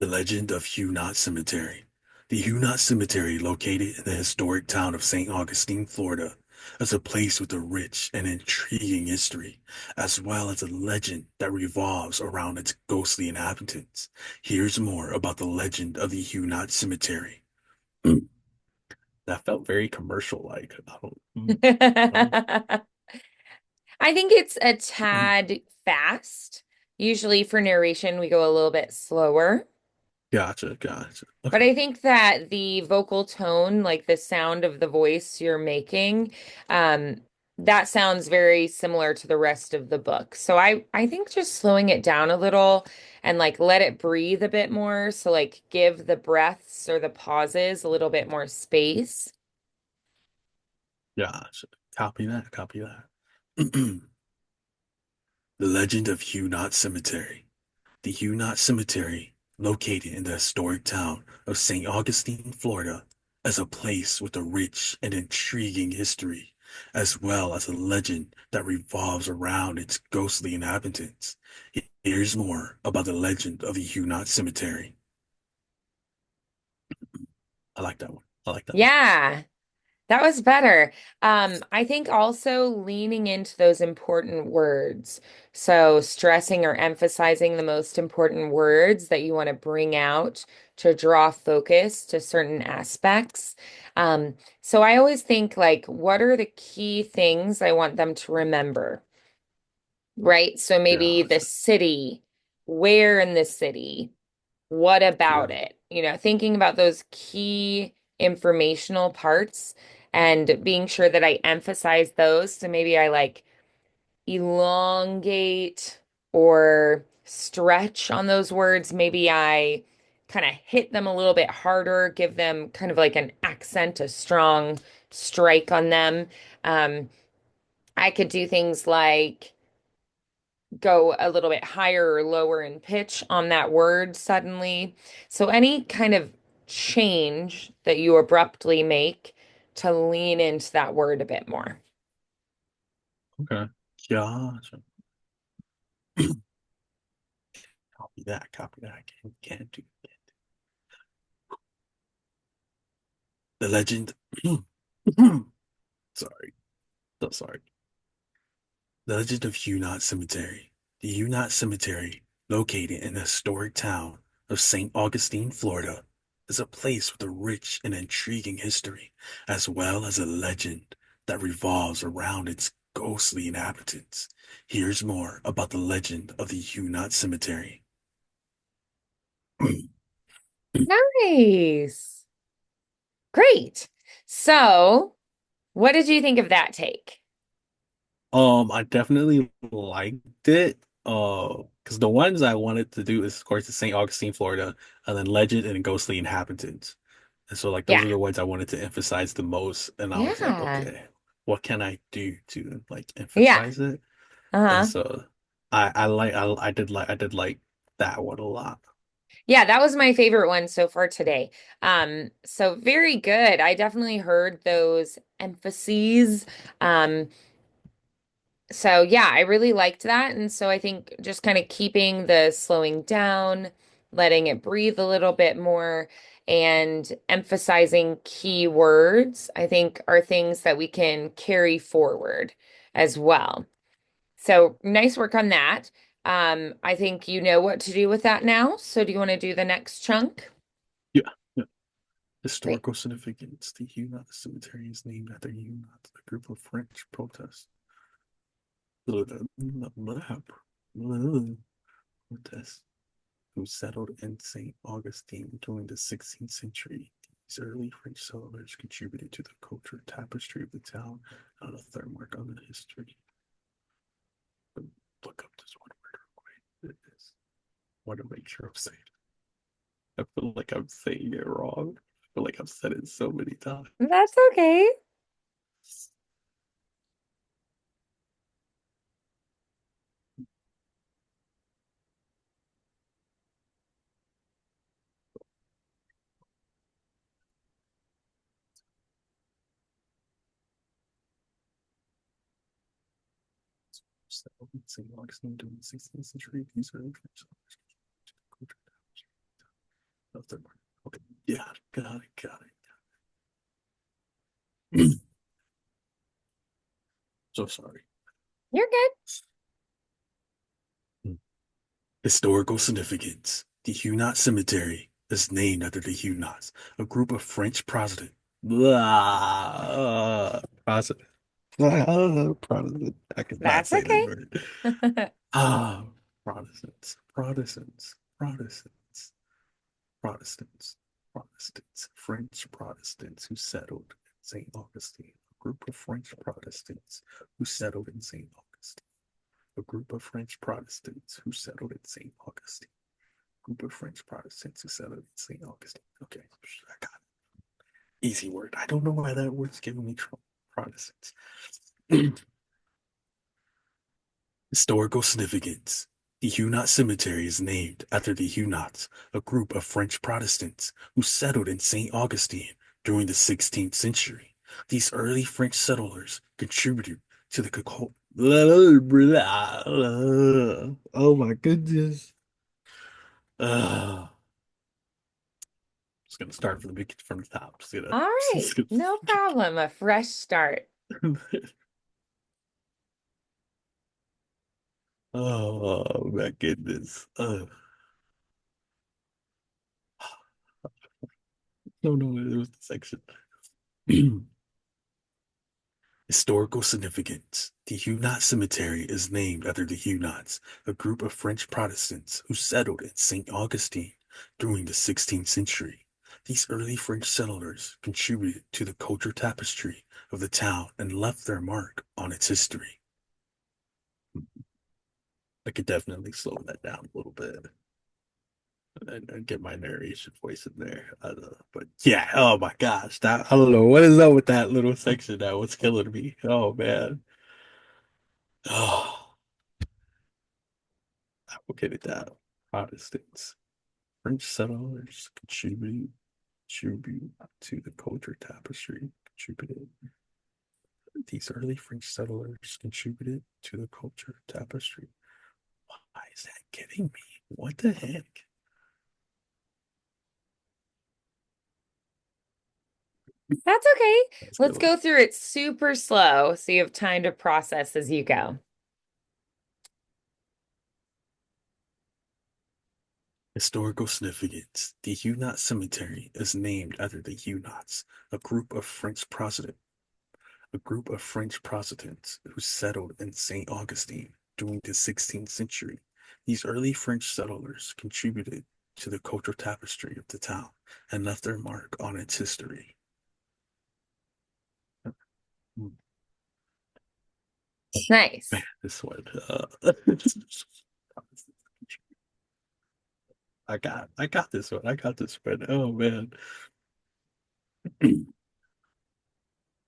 The Legend of Huguenot Cemetery. The Huguenot Cemetery, located in the historic town of St. Augustine, Florida, is a place with a rich and intriguing history, as well as a legend that revolves around its ghostly inhabitants. Here's more about the legend of the Huguenot Cemetery. That felt very commercial-like. I don't, I think it's a tad fast. Usually for narration, we go a little bit slower. gotcha, gotcha. But Okay. I think that the vocal tone, like the sound of the voice you're making, um, that sounds very similar to the rest of the book. So I think just slowing it down a little and like let it breathe a bit more. So like give the breaths or the pauses a little bit more space. Gotcha. Copy that, copy that. The Legend of Huguenot Cemetery. The Huguenot Cemetery, located in the historic town of St. Augustine, Florida, is a place with a rich and intriguing history, as well as a legend that revolves around its ghostly inhabitants. Here's more about the legend of the Huguenot Cemetery. I like that one. I like that one. Yeah. That was better. I think also leaning into those important words. So stressing or emphasizing the most important words that you want to bring out to draw focus to certain aspects. So I always think like, what are the key things I want them to remember? Right? So maybe the Gotcha. city, where in the city? What about Yeah. it? Thinking about those key informational parts and being sure that I emphasize those. So maybe I like elongate or stretch on those words. Maybe I kind of hit them a little bit harder, give them kind of like an accent, a strong strike on them. Um, I could do things like go a little bit higher or lower in pitch on that word suddenly. So any kind of change that you abruptly make to lean into that word a bit more. Okay. Gotcha. Copy that. Copy that. Can't do the legend. Sorry. So sorry. The Legend of Huguenot Cemetery. The Huguenot Cemetery, located in the historic town of St. Augustine, Florida, is a place with a rich and intriguing history, as well as a legend that revolves around its ghostly inhabitants. Here's more about the legend of the Huguenot Cemetery. Nice. Great. So, what did you think of that take? I definitely liked it. Because the ones I wanted to do is, of course, the St. Augustine, Florida, and then Legend and Ghostly Inhabitants. And so, like, those Yeah. are the ones I wanted to emphasize the most. And I was like, Yeah. okay, what can I do to like Yeah. emphasize it? And Uh-huh. so, I did like that one a lot. Yeah, that was my favorite one so far today. So very good. I definitely heard those emphases. Um, so yeah, I really liked that. And so I think just kind of keeping the slowing down, letting it breathe a little bit more, and emphasizing key words, I think are things that we can carry forward as well. So nice work on that. I think you know what to do with that now. So do you want to do the next chunk? Yeah, yeah. Great. Historical significance. The Huguenot Cemetery is named after Huguenots, a group of French protesters. Protests who settled in St. Augustine during the 16th century. These early French settlers contributed to the culture tapestry of the town and a third mark on the history. Look up this one word real quick. It is. I want to make sure I'm saying it. I feel like I'm saying it wrong. I feel like I've said it so many times. That's okay. Settled in St. Augustine during the 16th century. These early French settlers contributed to the culture tapestry of the town. Okay, yeah, got it, got it. So sorry. You're good. Historical significance. The Huguenot Cemetery is named after the Huguenots, a group of French Protestant. Protestant. Protestant. I cannot That's say that okay. word. Protestants. Protestants. Protestants. Protestants. Protestants. French Protestants who settled in St. Augustine. A group of French Protestants who settled in St. Augustine. A group of French Protestants who settled in St. Augustine. Group of French Protestants who settled in St. Augustine. Okay, I got it. Easy word. I don't know why that word's giving me trouble. Protestants. Historical significance. The Huguenot Cemetery is named after the Huguenots, a group of French Protestants who settled in St. Augustine during the 16th century. These early French settlers contributed to the oh my goodness. Just gonna start from the top. Just gonna, All right. just gonna No problem. A fresh start. oh my goodness. No, no, it was the section. Historical significance. The Huguenot Cemetery is named after the Huguenots, a group of French Protestants who settled in St. Augustine during the 16th century. These early French settlers contributed to the culture tapestry of the town and left their mark on its history. I could definitely slow that down a little bit and get my narration voice in there. But yeah, oh my gosh, that I don't know what is up with that little section that was killing me. Oh man. Oh. Okay, to that. Protestants. French settlers contribute to the culture tapestry. Contributed. These early French settlers contributed to the culture tapestry. Why is that getting me? What the heck? That's okay. Let's Let's go. go through it super slow so you have time to process as you go. Historical significance. The Huguenot Cemetery is named after the Huguenots, a group of French Protestants who settled in St. Augustine during the 16th century. These early French settlers contributed to the cultural tapestry of the town and left their mark on its history. Man, Nice. this one, I got this one. I got this one. Oh man.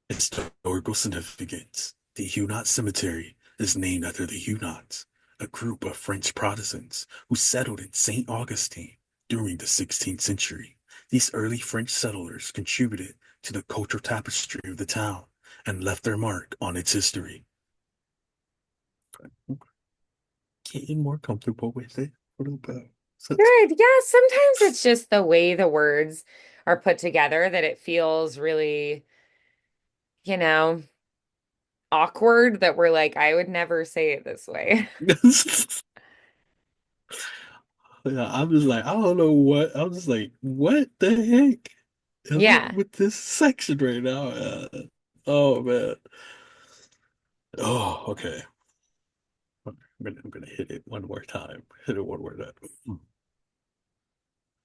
Historical significance. The Huguenot Cemetery is named after the Huguenots, a group of French Protestants who settled in St. Augustine during the 16th century. These early French settlers contributed to the cultural tapestry of the town and left their mark on its history. Getting more comfortable with it a little bit. So, Good. Yeah, sometimes it's just the way the words are put together that it feels really, you know, awkward that we're like, I would never say it this way. yeah, I'm just like, I don't know what. I'm just like, what the heck is up Yeah. with this section right now? Oh man. Oh, okay. I'm gonna hit it one more time. Hit it one more time.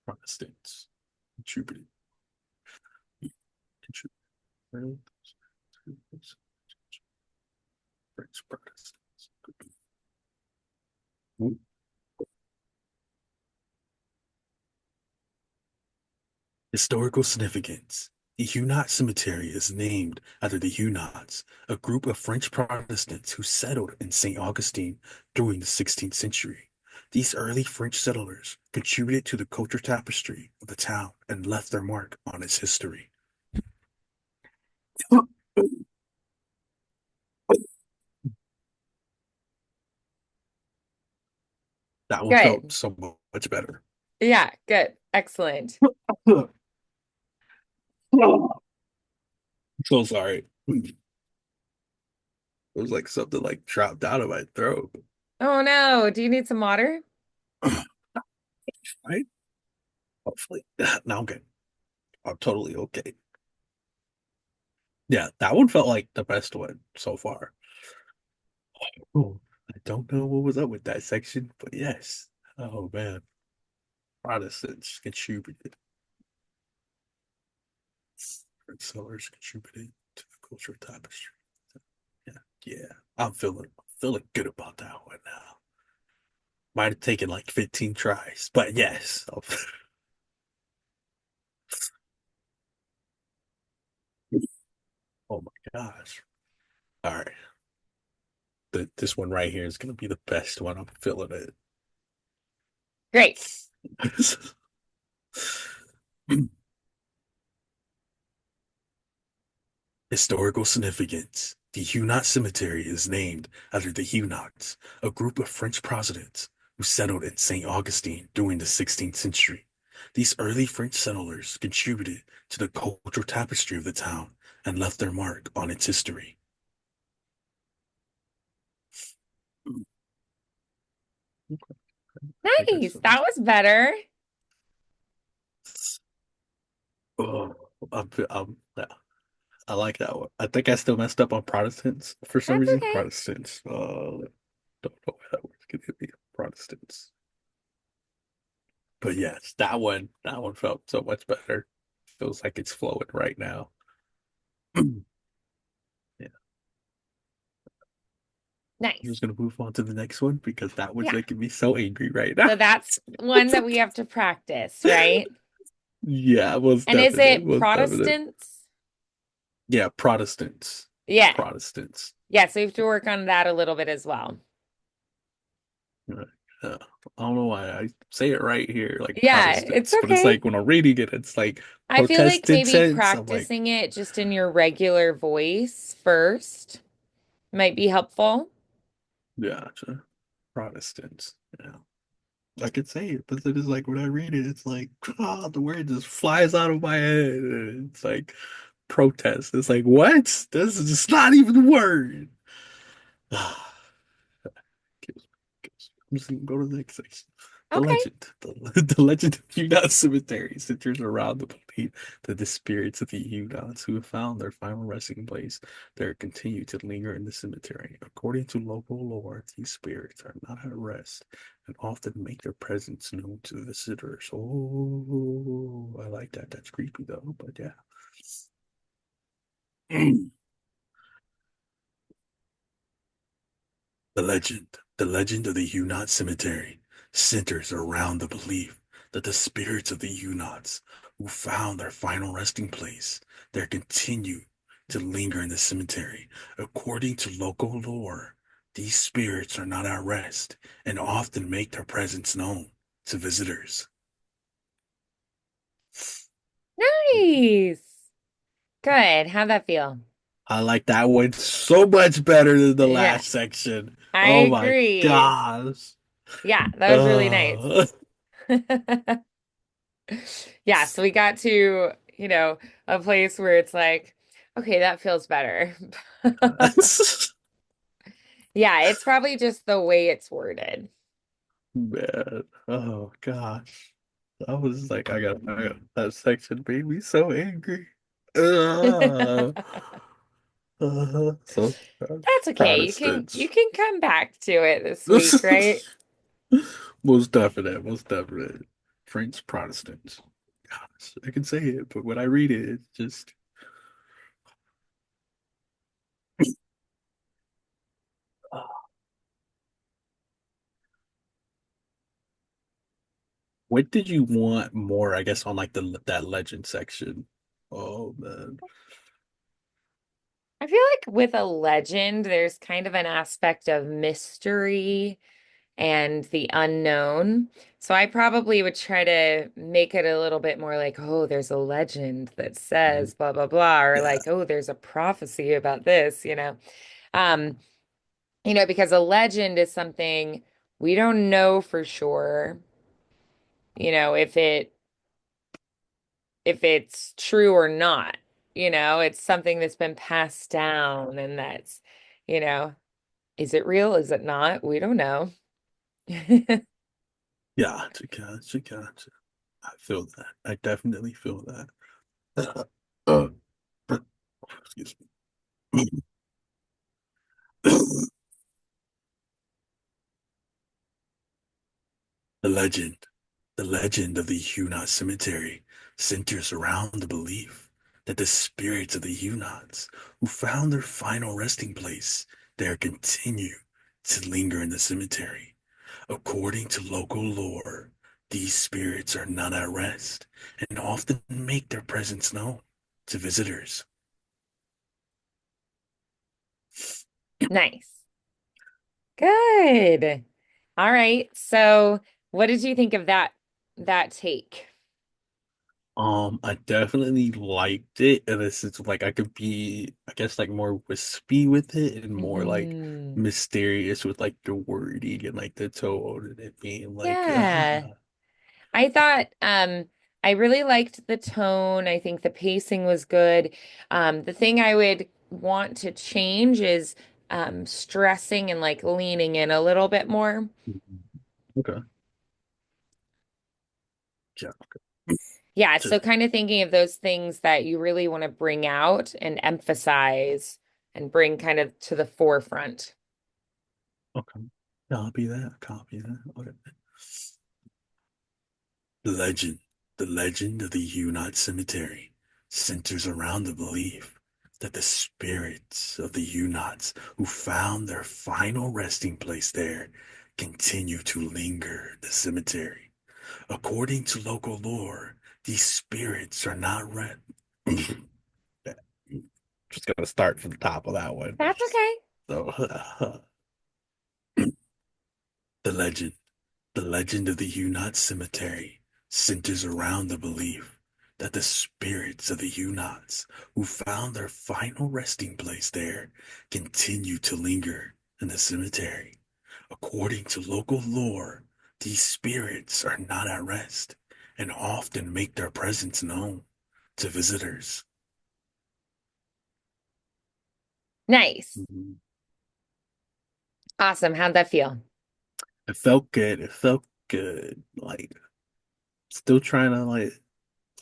Protestants contributed. Contributed. French Protestants. Historical significance. The Huguenot Cemetery is named after the Huguenots, a group of French Protestants who settled in St. Augustine during the 16th century. These early French settlers contributed to the culture tapestry of the town and left their mark on its history. That one felt Good. so much better. Yeah, good. Excellent. So sorry. It was like something like dropped out of my throat. Oh no. Do you need some water? Right? Hopefully. Now I'm good. I'm totally okay. Yeah, that one felt like the best one so far. Oh, I don't know what was up with that section, but yes. Oh man, Protestants contributed. French settlers contributed to the cultural tapestry. Yeah, yeah. I'm feeling good about that one now. Might have taken like 15 tries, but yes. Oh my gosh. All right. This one right here is gonna be the best one. I'm feeling Great. it. Historical significance. The Huguenot Cemetery is named after the Huguenots, a group of French Protestants who settled in St. Augustine during the 16th century. These early French settlers contributed to the cultural tapestry of the town and left their mark on its history. I guess Nice. That was better. oh, yeah, I like that one. I think I still messed up on Protestants for some That's reason. okay. Protestants. Don't know why that word's gonna be Protestants. But yes, that one felt so much better. Feels like it's flowing right now. Yeah, I'm Nice. just gonna move on to the next one because that one's Yeah. making me so angry right now. So that's one that we have to practice, right? Yeah, most And is definite, it most definite. Protestants? Yeah, Protestants, Yeah. Protestants. Yeah, so we have to work on that a little bit as well. Right. I don't know why I say it right here, like Yeah, it's Protestants, but it's okay. like when I'm reading it, it's like I feel like Protestant maybe sense. I'm like, practicing it just in your regular voice first might be helpful. yeah, Protestants. Yeah. I could say it, but then it's like when I read it, it's like the word just flies out of my head. And it's like protest. It's like what? This is just not even the word. I'm just gonna go to the next section. The Okay. legend. The legend of Huguenot Cemetery centers around the belief that the spirits of the Huguenots who have found their final resting place there continue to linger in the cemetery. According to local lore, these spirits are not at rest and often make their presence known to the visitors. Oh, I like that. That's creepy though, but yeah. The legend of the Huguenot Cemetery centers around the belief that the spirits of the Huguenots who found their final resting place there continue to linger in the cemetery. According to local lore, these spirits are not at rest and often make their presence known to visitors. Nice. Good. How'd that feel? I like that one so much better than the Yeah, last section. I Oh my agree. gosh. Yeah, that was really nice. Uh, Yeah, so we got to, a place where it's like, okay, that feels better. Yeah, it's probably just the way it's worded. Man, oh gosh. I was like, that section made me so angry. Uh, so That's okay. You Protestants. can come back to it this week, right? Most definite. French Protestants. Gosh, I can say it, but when I read it, it's just. What did you want more, I guess, on like the that legend section? Oh man. I feel like with a legend, there's kind of an aspect of mystery and the unknown. So I probably would try to make it a little bit more like, oh, there's a legend that says blah, blah, blah, or Yeah. like, oh, there's a prophecy about this. Um, because a legend is something we don't know for sure, if it's true or not. It's something that's been passed down and that's, you know, is it real? Is it not? We don't know. Yeah, gotcha. I feel that. I definitely feel that. Uh, excuse me. The legend, the legend of the Huguenot Cemetery centers around the belief that the spirits of the Huguenots who found their final resting place there continue to linger in the cemetery. According to local lore, these spirits are not at rest and often make their presence known to visitors. Nice. Good. All right. So, what did you think of that take? I definitely liked it in a sense of like I could be, I guess, like more wispy with it and more like Hmm. mysterious with like the wording and like the tone and it being like, Yeah. I thought I really liked the tone. I think the pacing was good. The thing I would want to change is stressing and like leaning in a little bit more. okay, yeah, Yeah, just so kind of thinking of those things that you really want to bring out and emphasize and bring kind of to the forefront. okay. Copy that. Okay. The legend, the legend of the Huguenot Cemetery centers around the belief that the spirits of the Huguenots who found their final resting place there continue to linger in the cemetery. According to local lore, these spirits are not red. Just gonna start from the top of that one. That's okay. So, the legend. The legend of the Huguenot Cemetery centers around the belief that the spirits of the Huguenots who found their final resting place there continue to linger in the cemetery. According to local lore, these spirits are not at rest and often make their presence known to visitors. Nice. Mhm. Awesome. How'd that feel? It felt good. It felt good. Like, still trying to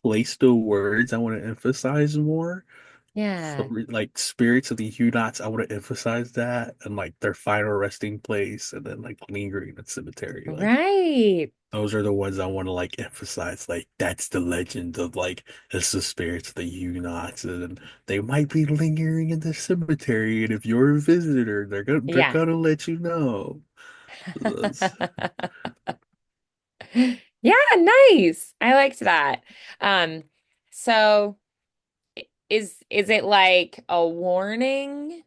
place the words I want to emphasize more. So, Yeah. like spirits of the Huguenots, I want to emphasize that and like their final resting place, and then like lingering in cemetery. Like Right. those are the ones I want to like emphasize. Like that's the legend of like it's the spirits of the Huguenots, and they might be lingering in the cemetery. And if you're a visitor, they're Yeah. gonna let you know. That's- Yeah, nice. I liked that. Um, so is it like a warning?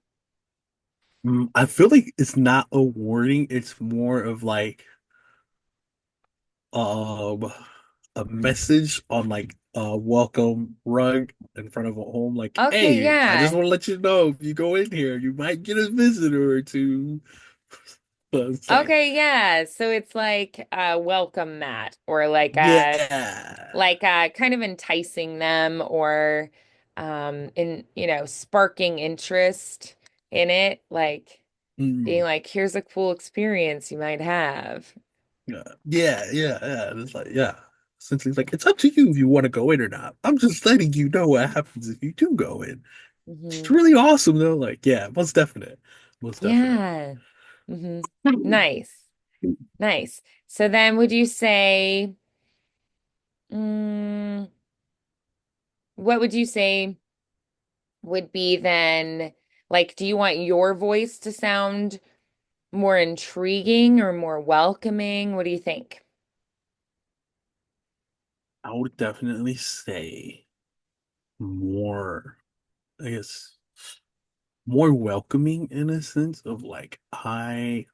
I feel like it's not a warning. It's more of like um a message on like a welcome rug in front of a home like, Okay, hey, I just yeah. want to let you know if you go in here you might get a visitor or two. So it's like, Okay, yeah. So it's like a welcome mat or yeah. like kind of enticing them or in sparking interest in it, like being Mm, like, here's a cool experience you might have. yeah. And it's like, yeah, essentially like it's up to you if you want to go in or not. I'm just letting you know what happens if you do go in. It's Hmm. really awesome though. Like, yeah, most definite. Yeah. Nice. Nice. So then would you say, mm, what would you say would be then, like, do you want your voice to sound more intriguing or more welcoming? What do you think? I would definitely say more, I guess, more welcoming in a sense of like I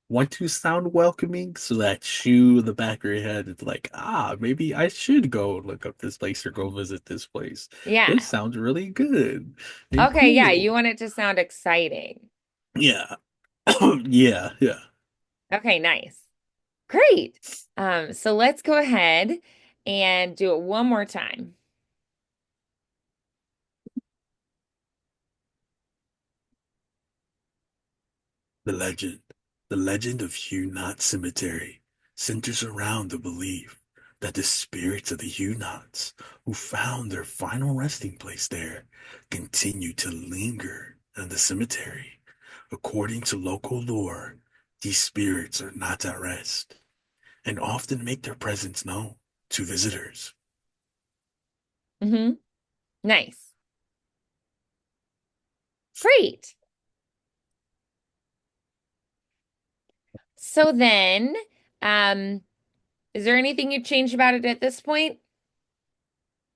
want to sound welcoming so that you in the back of your head is like, ah, maybe I should go look up this place or go visit this place. Yeah. This sounds really good and Okay, yeah, you cool. want it to sound exciting. Yeah. Yeah. Okay, nice. Great. So let's go ahead and do it one more time. The legend. The legend of Huguenot Cemetery centers around the belief that the spirits of the Huguenots who found their final resting place there continue to linger in the cemetery. According to local lore, these spirits are not at rest and often make their presence known to visitors. Hmm. Nice. Great. So then, um, is there anything you'd change about it at this point?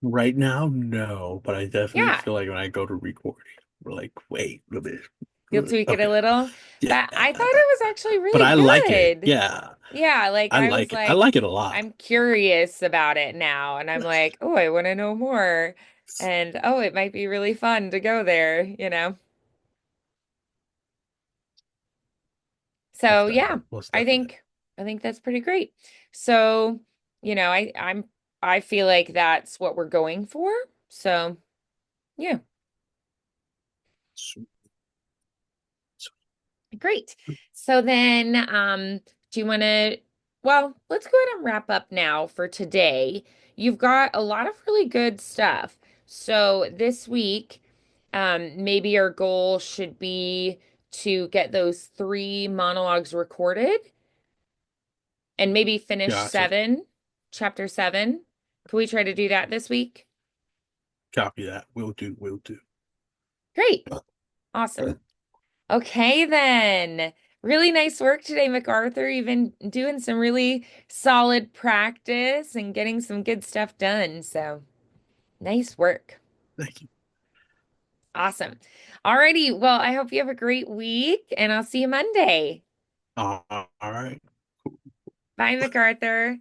Right now, no, but I definitely Yeah, feel like when I go to recording, we're like, wait a you'll minute. tweak it a Okay. little. Yeah. But I thought it was actually But really I like it. good. Yeah. Yeah, like I I was like it. I like, like it a lot. I'm curious about it now, and I'm like, oh, I want to know more. And oh, it might be really fun to go there, you know? So Most yeah, definite. Most I definite. think I think that's pretty great. So, I feel like that's what we're going for. So yeah, Sweet. great. So then, do you want to, well, let's go ahead and wrap up now for today. You've got a lot of really good stuff. So this week, maybe our goal should be to get those three monologues recorded and maybe finish Gotcha. chapter seven. Can we try to do that this week? Copy that. Will do. Will do. Great. Awesome. Okay, then. Really nice work today, MacArthur. You've been doing some really solid practice and getting some good stuff done. So nice work. Thank you. Awesome. Alrighty. Well, I hope you have a great week and I'll see you Monday. All right. Bye, MacArthur.